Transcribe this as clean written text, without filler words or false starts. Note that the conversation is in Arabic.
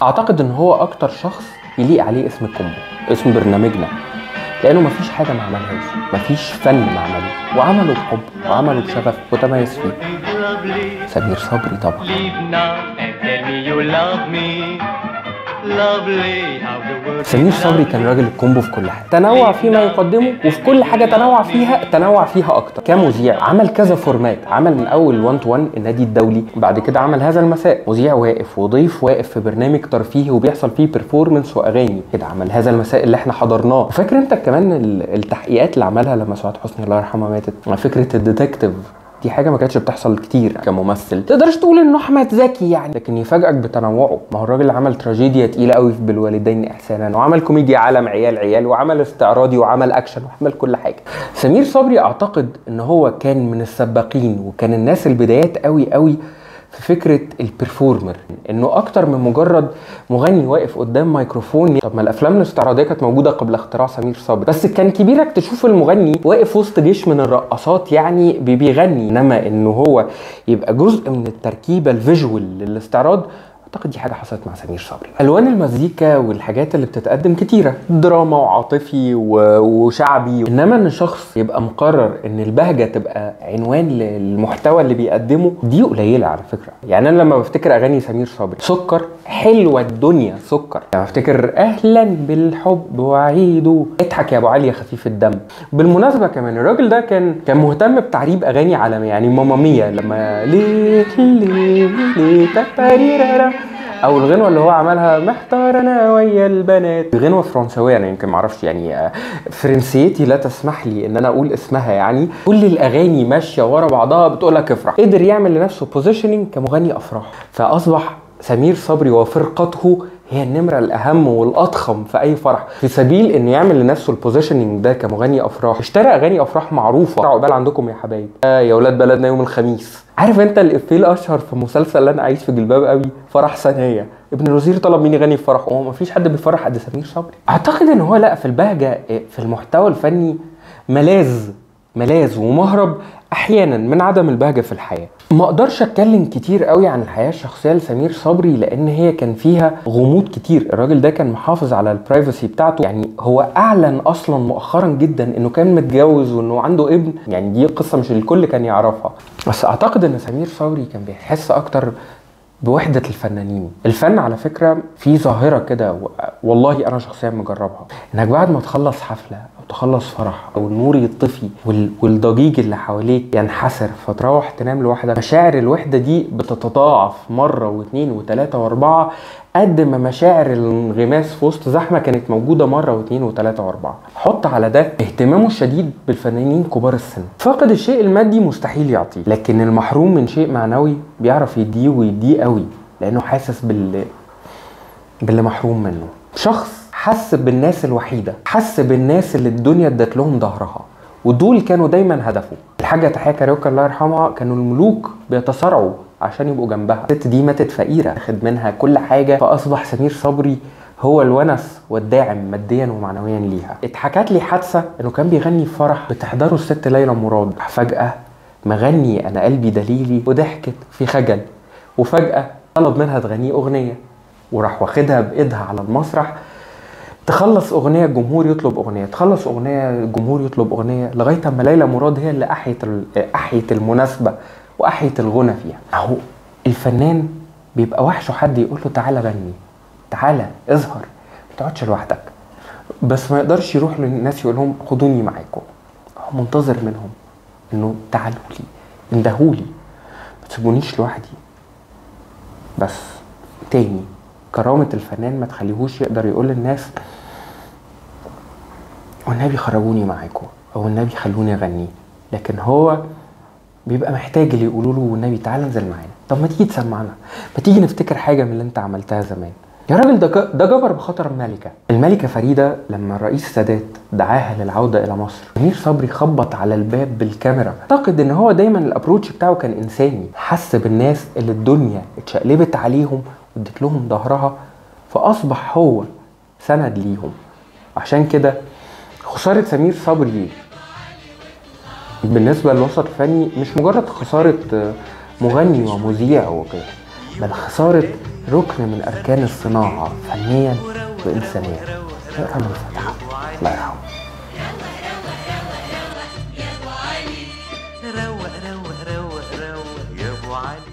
اعتقد ان هو اكتر شخص يليق عليه اسم الكومبو، اسم برنامجنا، لانه مفيش حاجه ما عملهاش، مفيش فن ما عمله، وعمله بحب وعمله بشغف وتميز فيه. سمير صبري طبعا. سمير صبري كان راجل الكومبو في كل حاجه، تنوع فيما يقدمه، وفي كل حاجه تنوع فيها اكتر. كمذيع عمل كذا فورمات، عمل من اول 1 تو 1 النادي الدولي، بعد كده عمل هذا المساء مذيع واقف وضيف واقف في برنامج ترفيهي وبيحصل فيه بيرفورمنس واغاني كده، عمل هذا المساء اللي احنا حضرناه. فاكر انت كمان التحقيقات اللي عملها لما سعاد حسني الله يرحمها ماتت، فكره الديتكتيف دي حاجه ما كانتش بتحصل كتير كممثل. تقدرش تقول انه احمد زكي يعني، لكن يفاجئك بتنوعه. ما هو الراجل عمل تراجيديا تقيله قوي في بالوالدين احسانا، وعمل كوميديا عالم عيال، وعمل استعراضي، وعمل اكشن، وعمل كل حاجه. سمير صبري اعتقد ان هو كان من السباقين، وكان الناس البدايات قوي في فكره البرفورمر، انه اكتر من مجرد مغني واقف قدام ميكروفون. طب ما الافلام الاستعراضيه كانت موجوده قبل اختراع سمير صبري، بس كان كبيرك تشوف المغني واقف وسط جيش من الرقصات يعني بيغني، انما انه هو يبقى جزء من التركيبه الفيجوال للاستعراض، اعتقد دي حاجه حصلت مع سمير صبري. الوان المزيكا والحاجات اللي بتتقدم كتيره، دراما وعاطفي وشعبي، انما ان شخص يبقى مقرر ان البهجه تبقى عنوان للمحتوى اللي بيقدمه، دي قليله على فكره. يعني انا لما بفتكر اغاني سمير صبري، سكر حلوه الدنيا سكر، لما بفتكر اهلا بالحب وعيده، اضحك يا ابو علي يا خفيف الدم. بالمناسبه كمان الراجل ده كان مهتم بتعريب اغاني عالميه، يعني ماما ميا لما ليه او الغنوه اللي هو عملها محتار انا ويا البنات، غنوه فرنساويه انا يمكن معرفش يعني فرنسيتي لا تسمح لي ان انا اقول اسمها، يعني كل الاغاني ماشيه ورا بعضها بتقولك افرح. قدر يعمل لنفسه بوزيشننج كمغني افراح، فاصبح سمير صبري وفرقته هي النمره الاهم والاضخم في اي فرح. في سبيل انه يعمل لنفسه البوزيشننج ده كمغني افراح، اشترى اغاني افراح معروفه، عقبال عندكم يا حبايب، يا ولاد بلدنا يوم الخميس. عارف انت الافيه الاشهر في مسلسل اللي انا عايش في جلباب ابي، فرح ثانيه، ابن الوزير طلب مني يغني في فرح، وما فيش حد بيفرح قد سمير صبري. اعتقد ان هو لا، في البهجه في المحتوى الفني ملاذ ومهرب احيانا من عدم البهجه في الحياه. ما اقدرش اتكلم كتير قوي عن الحياه الشخصيه لسمير صبري، لان هي كان فيها غموض كتير. الراجل ده كان محافظ على البرايفسي بتاعته، يعني هو اعلن اصلا مؤخرا جدا انه كان متجوز وانه عنده ابن، يعني دي قصه مش الكل كان يعرفها. بس اعتقد ان سمير صبري كان بيحس اكتر بوحدة الفنانين. الفن على فكرة في ظاهرة كده، والله أنا شخصيا مجربها، إنك بعد ما تخلص حفلة أو تخلص فرح أو النور يطفي والضجيج اللي حواليك ينحسر، فتروح تنام لوحدك، مشاعر الوحدة دي بتتضاعف مرة واثنين وثلاثة واربعة، قد ما مشاعر الانغماس في وسط زحمة كانت موجودة مرة واثنين وثلاثة واربعة. حط على ده اهتمامه الشديد بالفنانين كبار السن. فاقد الشيء المادي مستحيل يعطيه، لكن المحروم من شيء معنوي بيعرف يديه ويديه قوي، لانه حاسس باللي محروم منه. شخص حس بالناس الوحيدة، حس بالناس اللي الدنيا ادت لهم ظهرها، ودول كانوا دايما هدفه. الحاجة تحية كاريوكا الله يرحمها، كانوا الملوك بيتصارعوا عشان يبقوا جنبها. الست دي ماتت فقيرة، اخد منها كل حاجة، فاصبح سمير صبري هو الونس والداعم ماديا ومعنويا ليها. اتحكت لي حادثة انه كان بيغني في فرح بتحضره الست ليلى مراد، فجأة مغني انا قلبي دليلي، وضحكت في خجل، وفجأة طلب منها تغنيه اغنية، وراح واخدها بايدها على المسرح، تخلص اغنيه الجمهور يطلب اغنيه، تخلص اغنيه الجمهور يطلب اغنيه، لغايه اما ليلى مراد هي اللي احيت المناسبه واحيت الغنى فيها. اهو الفنان بيبقى وحشه حد يقول له تعالى غني، تعالى اظهر، ما تقعدش لوحدك، بس ما يقدرش يروح للناس يقول لهم خدوني معاكم. هو منتظر منهم انه تعالوا لي، اندهولي، ما تسيبونيش لوحدي. بس تاني، كرامة الفنان ما تخليهوش يقدر يقول للناس والنبي خرجوني معاكم او النبي خلوني اغني، لكن هو بيبقى محتاج اللي يقولوا له والنبي تعالى انزل معانا، طب ما تيجي تسمعنا، ما تيجي نفتكر حاجة من اللي انت عملتها زمان. يا راجل ده جبر بخطر الملكة فريدة لما الرئيس السادات دعاها للعودة الى مصر، سمير صبري خبط على الباب بالكاميرا. اعتقد ان هو دايما الابروتش بتاعه كان انساني، حس بالناس اللي الدنيا اتشقلبت عليهم وادت لهم ظهرها، فاصبح هو سند ليهم. عشان كده خسارة سمير صبري بالنسبة للوسط الفني مش مجرد خسارة مغني ومذيع وكده، بل خسارة ركن من أركان الصناعة فنيا وإنسانيا. اقرأ له الفاتحة الله يرحمه. روق روق روق روق يا ابو علي.